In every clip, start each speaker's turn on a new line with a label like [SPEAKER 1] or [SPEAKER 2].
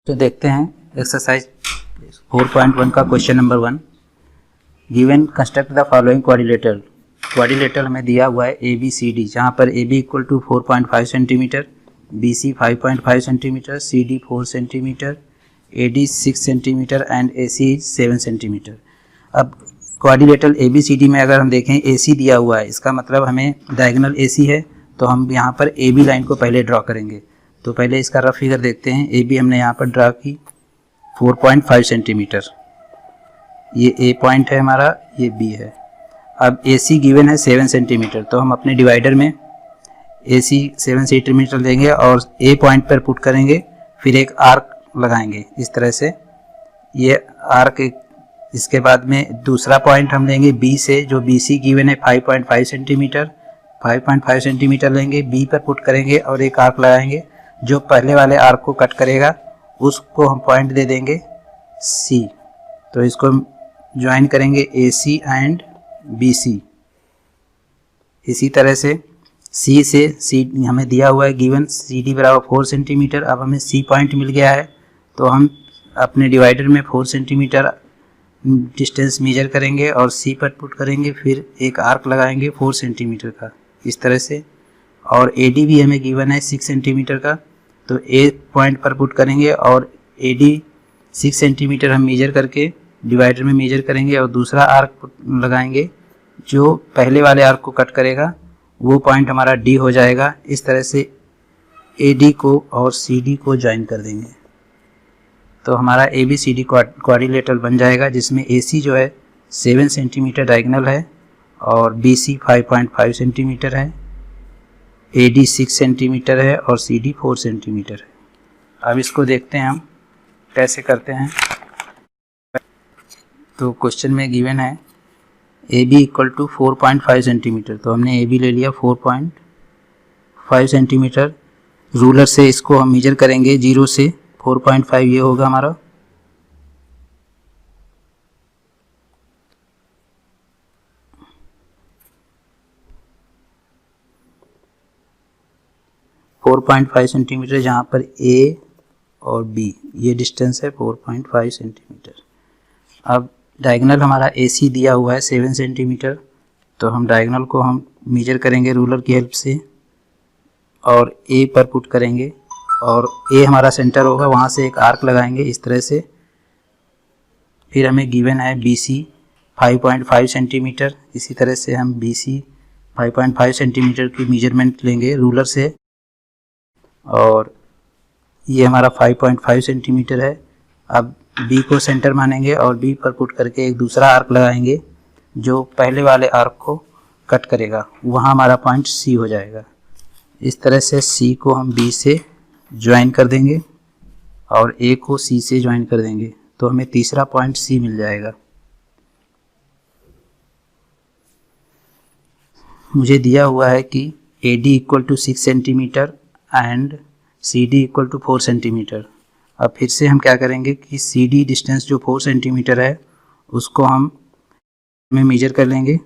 [SPEAKER 1] तो देखते हैं एक्सरसाइज 4.1 का question number 1। Given construct the following quadrilateral. Quadrilateral हमें दिया हुआ है ए बी सी डी, जहाँ पर A B equal to 4.5 centimetre, B C 5.5 centimetre, C D 4 centimetre, A D 6 centimetre and A C 7 centimetre. अब quadrilateral A B C D में अगर हम देखें ए सी दिया हुआ है, इसका मतलब हमें डायगोनल ए सी है, तो हम यहाँ पर ए बी लाइन को पहले ड्रॉ करेंगे। तो पहले इसका रफ फिगर देखते हैं। ए बी हमने यहाँ पर ड्रा की 4.5 सेंटीमीटर, ये ए पॉइंट है हमारा, ये बी है। अब ए सी गिवन है 7 सेंटीमीटर, तो हम अपने डिवाइडर में ए सी 7 सेंटीमीटर लेंगे और ए पॉइंट पर पुट करेंगे, फिर एक आर्क लगाएंगे इस तरह से, ये आर्क। इसके बाद में दूसरा पॉइंट हम लेंगे बी से, जो बी सी गिवन है 5.5 सेंटीमीटर, 5.5 सेंटीमीटर लेंगे, बी पर पुट करेंगे और एक आर्क लगाएंगे। जो पहले वाले आर्क को कट करेगा उसको हम पॉइंट दे देंगे सी, तो इसको ज्वाइन करेंगे ए सी एंड बी सी। इसी तरह से सी से सी हमें दिया हुआ है गिवन सी डी बराबर 4 सेंटीमीटर। अब हमें सी पॉइंट मिल गया है, तो हम अपने डिवाइडर में 4 सेंटीमीटर डिस्टेंस मेजर करेंगे और सी पर पुट करेंगे, फिर एक आर्क लगाएंगे 4 सेंटीमीटर का इस तरह से। और ए डी भी हमें गिवन है 6 सेंटीमीटर का, तो ए पॉइंट पर पुट करेंगे और ए डी 6 सेंटीमीटर हम मेजर करके डिवाइडर में मेजर करेंगे और दूसरा आर्क लगाएंगे। जो पहले वाले आर्क को कट करेगा वो पॉइंट हमारा डी हो जाएगा। इस तरह से ए डी को और सी डी को ज्वाइन कर देंगे, तो हमारा A B C D quadrilateral बन जाएगा, जिसमें ए सी जो है 7 सेंटीमीटर डायगोनल है और बी सी 5.5 सेंटीमीटर है, ए डी 6 सेंटीमीटर है और सी डी 4 सेंटीमीटर है। अब इसको देखते हैं हम कैसे करते हैं। तो क्वेश्चन में गिवन है A B equal to 4.5 centimetre, तो हमने ए बी ले लिया 4.5 सेंटीमीटर। रूलर से इसको हम मेजर करेंगे 0 से 4.5, ये होगा हमारा। फोर 4.5 सेंटीमीटर, जहाँ पर ए और बी ये डिस्टेंस है 4.5 सेंटीमीटर। अब डायगोनल हमारा ए सी दिया हुआ है 7 सेंटीमीटर, तो हम डायगोनल को हम मेजर करेंगे रूलर की हेल्प से और ए पर पुट करेंगे और ए हमारा सेंटर होगा, वहाँ से एक आर्क लगाएंगे इस तरह से। फिर हमें गिवन है बी सी 5.5 सेंटीमीटर, इसी तरह से हम बी सी 5.5 सेंटीमीटर की मेजरमेंट लेंगे रूलर से और ये हमारा 5.5 सेंटीमीटर है। अब बी को सेंटर मानेंगे और बी पर पुट करके एक दूसरा आर्क लगाएंगे, जो पहले वाले आर्क को कट करेगा, वहाँ हमारा पॉइंट सी हो जाएगा। इस तरह से सी को हम बी से ज्वाइन कर देंगे और ए को सी से ज्वाइन कर देंगे, तो हमें तीसरा पॉइंट सी मिल जाएगा। मुझे दिया हुआ है कि A D equal to 6 centimetre and C D equal to 4 centimetre. अब फिर से हम क्या करेंगे कि सी डी डिस्टेंस जो 4 सेंटीमीटर है उसको हम मेजर कर लेंगे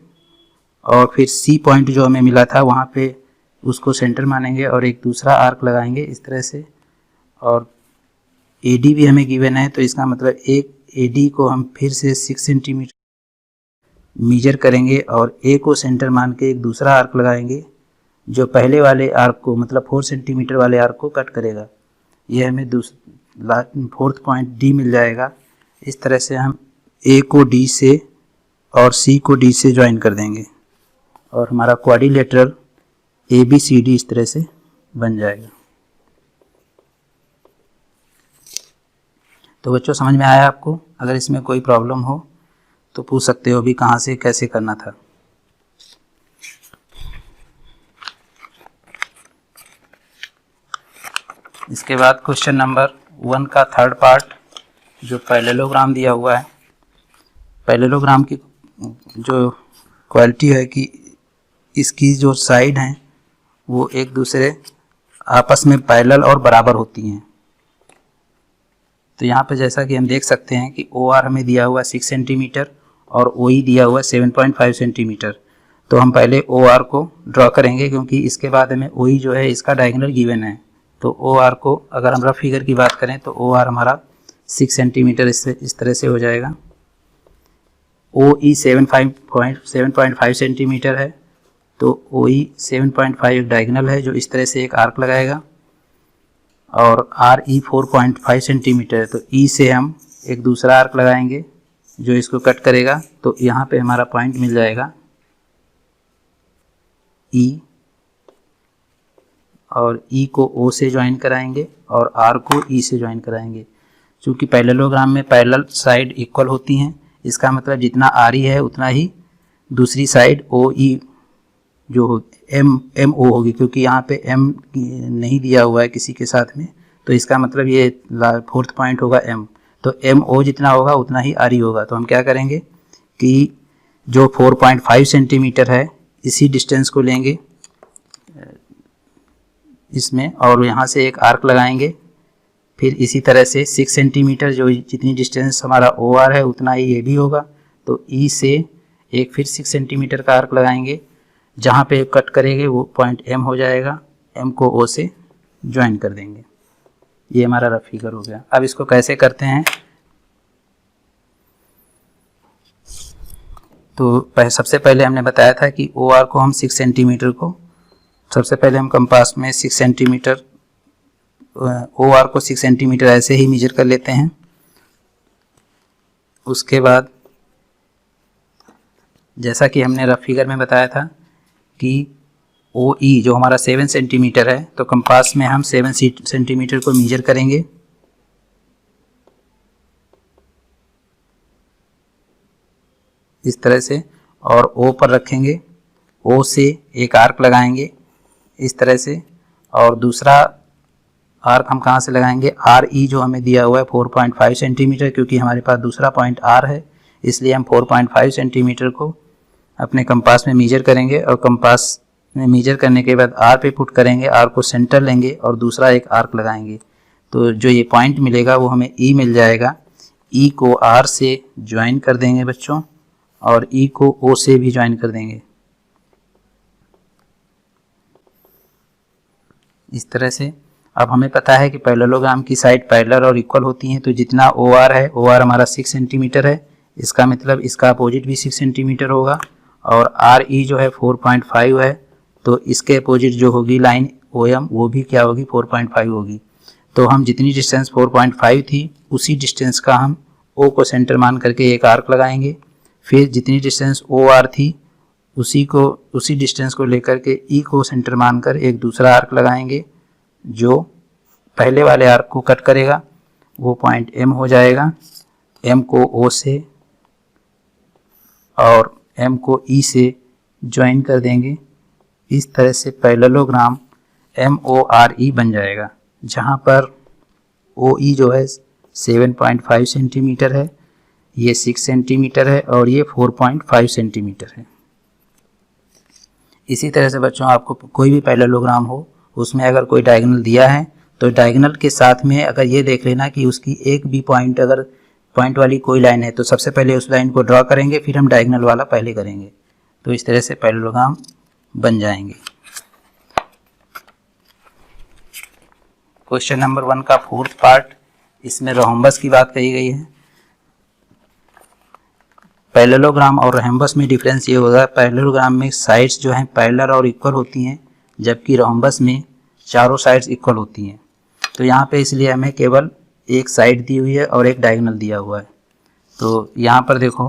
[SPEAKER 1] और फिर सी पॉइंट जो हमें मिला था वहाँ पे उसको सेंटर मानेंगे और एक दूसरा आर्क लगाएंगे इस तरह से। और ए डी भी हमें गिवन है, तो इसका मतलब एक ए डी को हम फिर से 6 सेंटीमीटर मेजर करेंगे और ए को सेंटर मान के एक दूसरा आर्क लगाएंगे, जो पहले वाले आर्क को मतलब 4 सेंटीमीटर वाले आर्क को कट करेगा। ये हमें फोर्थ पॉइंट डी मिल जाएगा। इस तरह से हम ए को डी से और सी को डी से ज्वाइन कर देंगे और हमारा quadrilateral A B C D इस तरह से बन जाएगा। तो बच्चों समझ में आया आपको? अगर इसमें कोई प्रॉब्लम हो तो पूछ सकते हो अभी कहाँ से कैसे करना था। इसके बाद क्वेश्चन नंबर 1 का थर्ड पार्ट, जो पैरेललोग्राम दिया हुआ है। पैरेललोग्राम की जो क्वालिटी है कि इसकी जो साइड हैं वो एक दूसरे आपस में पैरेलल और बराबर होती हैं। तो यहाँ पे जैसा कि हम देख सकते हैं कि ओ आर हमें दिया हुआ 6 सेंटीमीटर और ओ ई दिया हुआ 7.5 सेंटीमीटर। तो हम पहले ओ आर को ड्रॉ करेंगे, क्योंकि इसके बाद हमें ओ ई जो है इसका डायगोनल गिवन है। तो ओ आर को अगर हम रफ फिगर की बात करें तो ओ आर हमारा 6 सेंटीमीटर इस तरह से हो जाएगा। ओ ई 7.5 सेंटीमीटर है, तो ओ ई 7.5 एक डायगोनल है जो इस तरह से एक आर्क लगाएगा, और आर ई 4.5 सेंटीमीटर है, तो ई से हम एक दूसरा आर्क लगाएंगे जो इसको कट करेगा। तो यहाँ पे हमारा पॉइंट मिल जाएगा ई, और ई को ओ से ज्वाइन कराएंगे और आर को ई से ज्वाइन कराएंगे। चूँकि पैरेललोग्राम में पैरेलल साइड इक्वल होती हैं, इसका मतलब जितना आर ई है उतना ही दूसरी साइड ओ ई जो एम ओ होगी, क्योंकि यहाँ पे एम नहीं दिया हुआ है किसी के साथ में, तो इसका मतलब ये फोर्थ पॉइंट होगा एम। तो एम ओ जितना होगा उतना ही आर ई होगा। तो हम क्या करेंगे कि जो 4.5 सेंटीमीटर है इसी डिस्टेंस को लेंगे इसमें, और यहाँ से एक आर्क लगाएंगे। फिर इसी तरह से 6 सेंटीमीटर जो जितनी डिस्टेंस हमारा ओ आर है उतना ही ये भी होगा, तो ई से एक फिर 6 सेंटीमीटर का आर्क लगाएंगे। जहाँ पे कट करेंगे वो पॉइंट एम हो जाएगा, एम को ओ से ज्वाइन कर देंगे। ये हमारा रफ फिगर हो गया। अब इसको कैसे करते हैं, तो सबसे पहले हमने बताया था कि ओ आर को हम 6 सेंटीमीटर को सबसे पहले हम कंपास में 6 सेंटीमीटर ओ आर को 6 सेंटीमीटर ऐसे ही मेजर कर लेते हैं। उसके बाद जैसा कि हमने रफ फिगर में बताया था कि ओ ई जो हमारा 7 सेंटीमीटर है, तो कंपास में हम 7 सेंटीमीटर को मेजर करेंगे। इस तरह से, और ओ पर रखेंगे, ओ से एक आर्क लगाएंगे इस तरह से, और दूसरा आर्क हम कहाँ से लगाएंगे, आर ई जो हमें दिया हुआ है 4.5 सेंटीमीटर, क्योंकि हमारे पास दूसरा पॉइंट आर है, इसलिए हम 4.5 सेंटीमीटर को अपने कंपास में मेजर करेंगे, और कंपास में मेजर करने के बाद आर पे पुट करेंगे, आर को सेंटर लेंगे और दूसरा एक आर्क लगाएंगे। तो जो ये पॉइंट मिलेगा वो हमें ई मिल जाएगा। ई को आर से ज्वाइन कर देंगे बच्चों, और ई को ओ से भी ज्वाइन कर देंगे इस तरह से। अब हमें पता है कि पैरेललोग्राम की साइड पैरेलल और इक्वल होती हैं, तो जितना ओ आर है, ओ आर हमारा 6 सेंटीमीटर है, इसका मतलब इसका अपोजिट भी 6 सेंटीमीटर होगा, और आर ई जो है 4.5 है, तो इसके अपोजिट जो होगी लाइन ओ एम वो भी क्या होगी, 4.5 होगी। तो हम जितनी डिस्टेंस 4.5 थी उसी डिस्टेंस का हम ओ को सेंटर मान करके एक आर्क लगाएंगे। फिर जितनी डिस्टेंस ओ आर थी उसी डिस्टेंस को लेकर के ई को सेंटर मानकर एक दूसरा आर्क लगाएंगे जो पहले वाले आर्क को कट करेगा, वो पॉइंट एम हो जाएगा। एम को ओ से और एम को ई से ज्वाइन कर देंगे। इस तरह से parallelogram M O R E बन जाएगा, जहाँ पर ओ ई जो है 7.5 सेंटीमीटर है, ये 6 सेंटीमीटर है, और ये 4.5 सेंटीमीटर है। इसी तरह से बच्चों आपको कोई भी पैरेललोग्राम हो उसमें अगर कोई डायगोनल दिया है तो डायगोनल के साथ में अगर ये देख लेना कि उसकी एक भी पॉइंट अगर पॉइंट वाली कोई लाइन है तो सबसे पहले उस लाइन को ड्रॉ करेंगे, फिर हम डायगोनल वाला पहले करेंगे, तो इस तरह से पैरेललोग्राम बन जाएंगे। क्वेश्चन नंबर 1 का 4th पार्ट, इसमें रोम्बस की बात कही गई है। पैरेललोग्राम और रोम्बस में डिफरेंस ये होगा, पैरेललोग्राम में साइड्स जो हैं पैरेलल और इक्वल होती हैं, जबकि रोम्बस में चारों साइड्स इक्वल होती हैं। तो यहाँ पे इसलिए हमें केवल एक साइड दी हुई है और एक डायगोनल दिया हुआ है। तो यहाँ पर देखो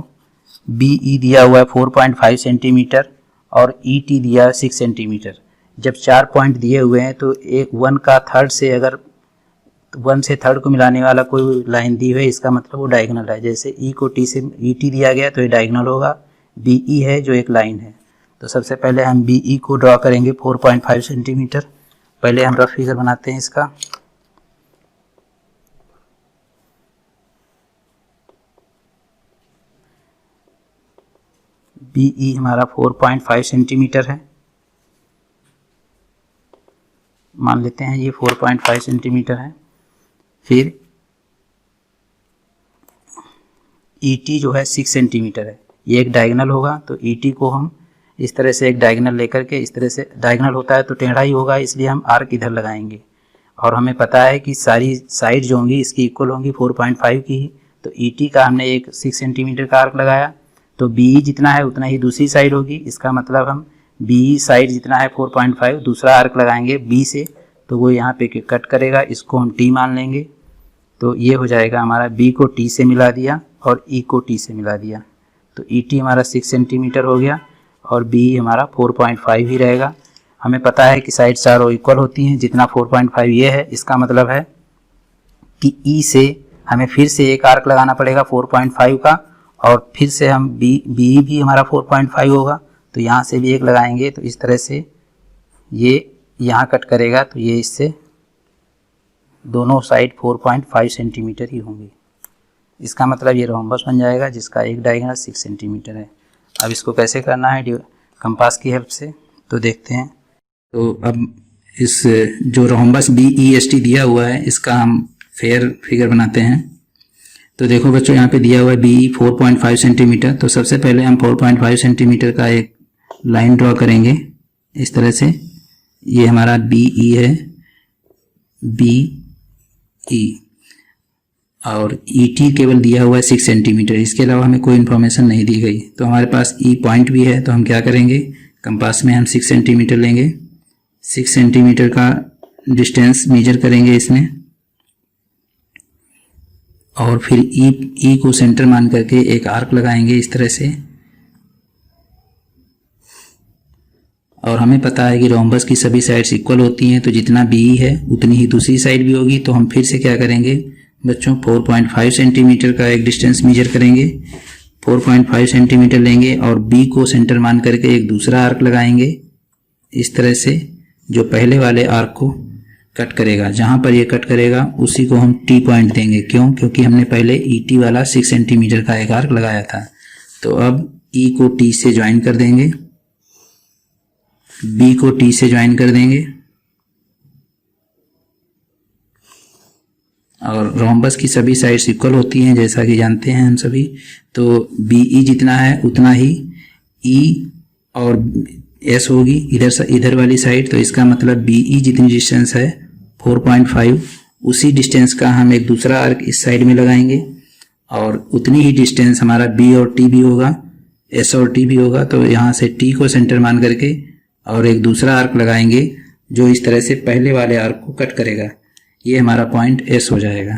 [SPEAKER 1] बी ई दिया हुआ है 4.5 सेंटीमीटर और ई टी दिया है 6 सेंटीमीटर। जब 4 पॉइंट दिए हुए हैं तो एक 1 का थर्ड से अगर 1 से थर्ड को मिलाने वाला कोई लाइन दी हुई है, इसका मतलब वो डायगोनल है। जैसे ई को टी से ई टी दिया गया तो ये डायगोनल होगा, बी ई है जो एक लाइन है। तो सबसे पहले हम बी ई को ड्रॉ करेंगे 4.5 सेंटीमीटर। पहले हम रफ फिगर बनाते हैं इसका। बी ई हमारा 4.5 सेंटीमीटर है, मान लेते हैं ये 4.5 सेंटीमीटर है। फिर ई टी जो है 6 सेंटीमीटर है, ये एक डायगोनल होगा, तो ई टी को हम इस तरह से एक डायगोनल लेकर के, इस तरह से डायगोनल होता है तो टेढ़ा ही होगा, इसलिए हम आर्क इधर लगाएंगे और हमें पता है कि सारी साइड जो होंगी इसकी इक्वल होंगी 4.5 की ही। तो ET का हमने एक 6 सेंटीमीटर का आर्क लगाया, तो BE जितना है उतना ही दूसरी साइड होगी। इसका मतलब हम BE साइड जितना है 4.5 दूसरा आर्क लगाएंगे B से, तो वो यहाँ पे कट करेगा, इसको हम T मान लेंगे। तो ये हो जाएगा हमारा B को T से मिला दिया और E को T से मिला दिया, तो ET हमारा 6 सेंटीमीटर हो गया और BE हमारा 4.5 ही रहेगा। हमें पता है कि साइड चारों इक्वल होती हैं, जितना 4.5 ये है, इसका मतलब है कि E से हमें फिर से एक आर्क लगाना पड़ेगा 4.5 का, और फिर से हम BE भी हमारा 4.5 होगा, तो यहाँ से भी एक लगाएंगे। तो इस तरह से ये यहाँ कट करेगा, तो ये इससे दोनों साइड 4.5 सेंटीमीटर ही होंगी। इसका मतलब ये रोम्बस बन जाएगा जिसका एक डायगोनल 6 सेंटीमीटर है। अब इसको कैसे करना है कंपास की हेल्प से, तो देखते हैं। तो अब इस जो रोम्बस BEST दिया हुआ है इसका हम फेयर फिगर बनाते हैं। तो देखो बच्चों, यहाँ पे दिया हुआ है BE 4.5 सेंटीमीटर। तो सबसे पहले हम 4.5 सेंटीमीटर का एक लाइन ड्रॉ करेंगे इस तरह से। ये हमारा BE है, BE, और ET केवल दिया हुआ है 6 सेंटीमीटर, इसके अलावा हमें कोई इन्फॉर्मेशन नहीं दी गई। तो हमारे पास E पॉइंट भी है, तो हम क्या करेंगे, कंपास में हम 6 सेंटीमीटर लेंगे, 6 सेंटीमीटर का डिस्टेंस मेजर करेंगे इसमें, और फिर E को सेंटर मान करके एक आर्क लगाएंगे इस तरह से। और हमें पता है कि रोम्बस की सभी साइड्स इक्वल होती हैं, तो जितना BE है उतनी ही दूसरी साइड भी होगी। तो हम फिर से क्या करेंगे बच्चों, 4.5 सेंटीमीटर का एक डिस्टेंस मेजर करेंगे, 4.5 सेंटीमीटर लेंगे और B को सेंटर मान करके एक दूसरा आर्क लगाएंगे इस तरह से, जो पहले वाले आर्क को कट करेगा। जहाँ पर ये कट करेगा उसी को हम T पॉइंट देंगे। क्यों? क्योंकि हमने पहले ET वाला 6 सेंटीमीटर का एक आर्क लगाया था। तो अब E को T से ज्वाइन कर देंगे, B को T से ज्वाइन कर देंगे, और रोम्बस की सभी साइड्स इक्वल होती हैं जैसा कि जानते हैं हम सभी। तो BE जितना है उतना ही E और S होगी इधर वाली साइड। तो इसका मतलब BE जितनी डिस्टेंस है 4.5, उसी डिस्टेंस का हम एक दूसरा आर्क इस साइड में लगाएंगे, और उतनी ही डिस्टेंस हमारा B और T भी होगा, S और T भी होगा। तो यहाँ से T को सेंटर मान करके और एक दूसरा आर्क लगाएंगे जो इस तरह से पहले वाले आर्क को कट करेगा। ये हमारा पॉइंट S हो जाएगा।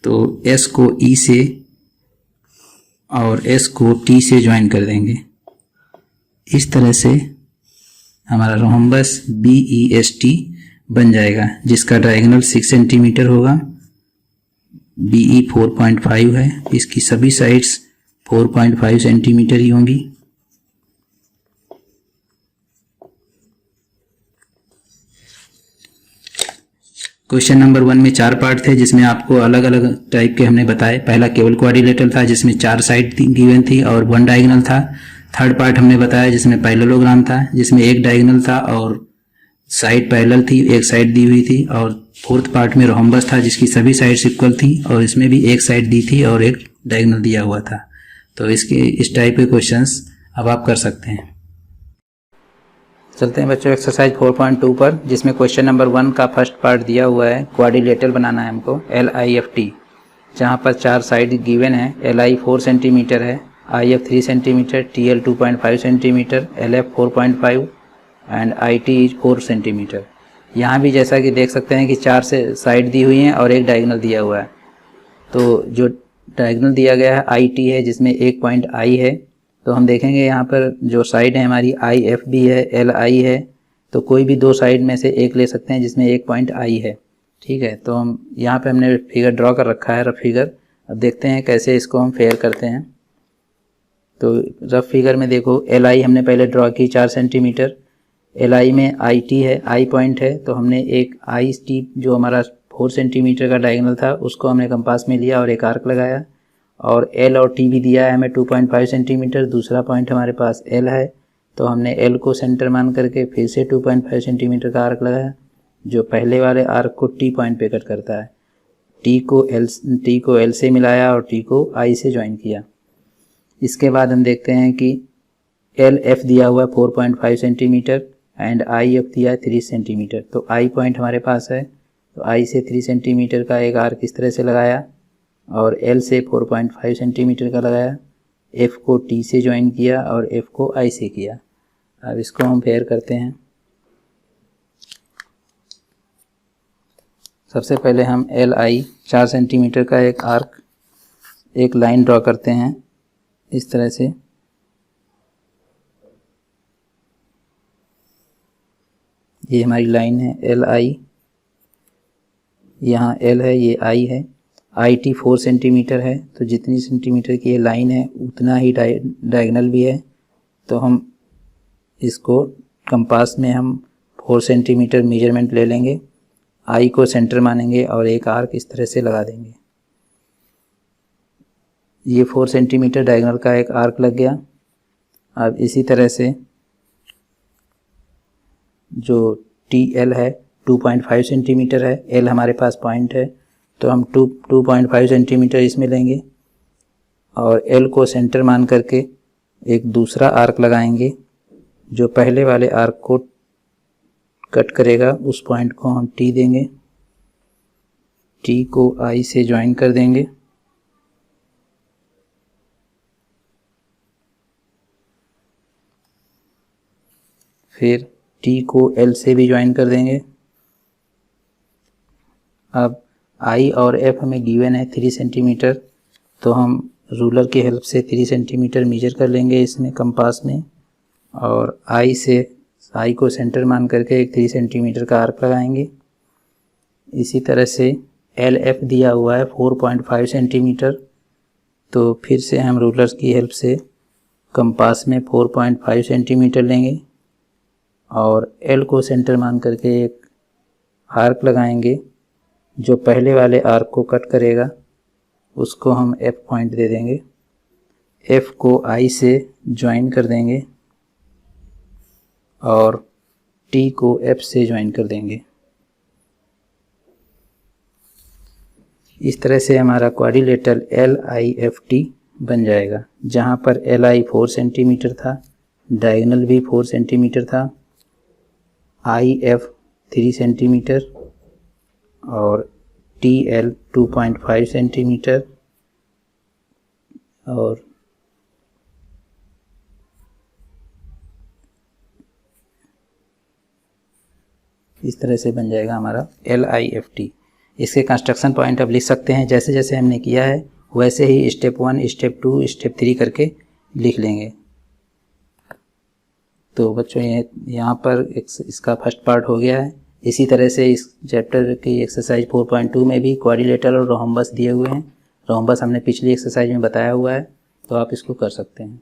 [SPEAKER 1] तो S को E से और S को T से ज्वाइन कर देंगे। इस तरह से हमारा रोम्बस BEST बन जाएगा, जिसका डायगोनल 6 सेंटीमीटर होगा। BE 4.5 है, इसकी सभी साइड्स 4.5 सेंटीमीटर ही होंगी। क्वेश्चन नंबर 1 में 4 पार्ट थे, जिसमें आपको अलग अलग टाइप के हमने बताए। पहला केवल क्वाड्रिलेटरल था जिसमें 4 साइड गिवन थी और 1 डायगोनल था। थर्ड पार्ट हमने बताया जिसमें पैरेललोग्राम था, जिसमें 1 डायगोनल था और साइड पैरेलल थी, एक साइड दी हुई थी। और फोर्थ पार्ट में रोम्बस था जिसकी सभी साइड्स इक्वल थी और इसमें भी एक साइड दी थी और एक डायगोनल दिया हुआ था। तो इस टाइप के क्वेश्चंस अब आप कर सकते हैं। चलते हैं बच्चों एक्सरसाइज 4.2 पर, जिसमें क्वेश्चन नंबर 1 का फर्स्ट पार्ट दिया हुआ है। क्वाड्रिलेटरल बनाना है हमको LIFT, जहाँ पर 4 साइड गिवन है। LI 4 सेंटीमीटर है, IF 3 centimetre, TL 2.5 centimetre, LF 4.5 and IT 4 centimetre. यहाँ भी जैसा कि देख सकते हैं कि 4 से साइड दी हुई हैं और एक डायगोनल दिया हुआ है। तो जो डायगोनल दिया गया है IT है, जिसमें एक पॉइंट I है। तो हम देखेंगे यहाँ पर जो साइड है हमारी IF भी है, LI है, तो कोई भी 2 साइड में से एक ले सकते हैं जिसमें एक पॉइंट I है। ठीक है, तो हम यहाँ पे हमने फिगर ड्रॉ कर रखा है, रफ फिगर। अब देखते हैं कैसे इसको हम फेयर करते हैं। तो रफ फिगर में देखो, LI हमने पहले ड्रॉ की 4 सेंटीमीटर, LI में IT है, I पॉइंट है, तो हमने एक IT जो हमारा 4 सेंटीमीटर का डायगोनल था उसको हमने कंपास में लिया और एक आर्क लगाया। और L और T भी दिया है हमें 2.5 सेंटीमीटर, दूसरा पॉइंट हमारे पास L है, तो हमने L को सेंटर मान करके फिर से 2.5 सेंटीमीटर का आर्क लगाया, जो पहले वाले आर्क को T पॉइंट पे कट करता है। T को L से मिलाया और T को I से ज्वाइन किया। इसके बाद हम देखते हैं कि LF दिया हुआ है 4.5 सेंटीमीटर एंड आई एफ दिया है 3 सेंटीमीटर। तो आई पॉइंट हमारे पास है, तो आई से 3 सेंटीमीटर का एक आर्क इस तरह से लगाया और एल से 4.5 सेंटीमीटर का लगाया, एफ को टी से ज्वाइन किया और एफ को आई से किया। अब इसको हम पेयर करते हैं। सबसे पहले हम एल आई 4 सेंटीमीटर का एक आर्क, एक लाइन ड्रॉ करते हैं इस तरह से। ये हमारी लाइन है एल आई, यहाँ एल है, ये आई है। आई टी 4 सेंटीमीटर है, तो जितनी सेंटीमीटर की ये लाइन है उतना ही डायगोनल भी है। तो हम इसको कंपास में हम 4 सेंटीमीटर मेजरमेंट ले लेंगे, आई को सेंटर मानेंगे और एक आर्क इस तरह से लगा देंगे। ये 4 सेंटीमीटर डायगोनल का एक आर्क लग गया। अब इसी तरह से जो टी एल है 2.5 सेंटीमीटर है, एल हमारे पास पॉइंट है, तो हम 2.5 सेंटीमीटर इसमें लेंगे और एल को सेंटर मान करके एक दूसरा आर्क लगाएंगे जो पहले वाले आर्क को कट करेगा। उस पॉइंट को हम टी देंगे, टी को आई से ज्वाइन कर देंगे, फिर टी को एल से भी ज्वाइन कर देंगे। अब आई और एफ हमें गिवन है 3 सेंटीमीटर, तो हम रूलर की हेल्प से 3 सेंटीमीटर मेजर कर लेंगे इसमें कंपास में और आई से, आई को सेंटर मान करके एक 3 सेंटीमीटर का आर्क लगाएंगे। इसी तरह से एल एफ दिया हुआ है 4.5 सेंटीमीटर, तो फिर से हम रूलर की हेल्प से कंपास में 4.5 सेंटीमीटर लेंगे और एल को सेंटर मान करके एक आर्क लगाएंगे जो पहले वाले आर्क को कट करेगा। उसको हम एफ पॉइंट दे देंगे, एफ को आई से ज्वाइन कर देंगे और टी को एफ से ज्वाइन कर देंगे। इस तरह से हमारा quadrilateral L I F T बन जाएगा, जहाँ पर एल आई 4 सेंटीमीटर था, डायगोनल भी 4 सेंटीमीटर था, आई एफ 3 सेंटीमीटर और टी एल 2.5 सेंटीमीटर और इस तरह से बन जाएगा हमारा एल आई एफ टी। इसके कंस्ट्रक्शन पॉइंट अब लिख सकते हैं, जैसे जैसे हमने किया है वैसे ही स्टेप 1, स्टेप 2, स्टेप 3 करके लिख लेंगे। तो बच्चों यहाँ पर इसका फर्स्ट पार्ट हो गया है। इसी तरह से इस चैप्टर की एक्सरसाइज 4.2 में भी क्वाड्रिलेटरल और रोम्बस दिए हुए हैं। रोम्बस हमने पिछली एक्सरसाइज में बताया हुआ है, तो आप इसको कर सकते हैं।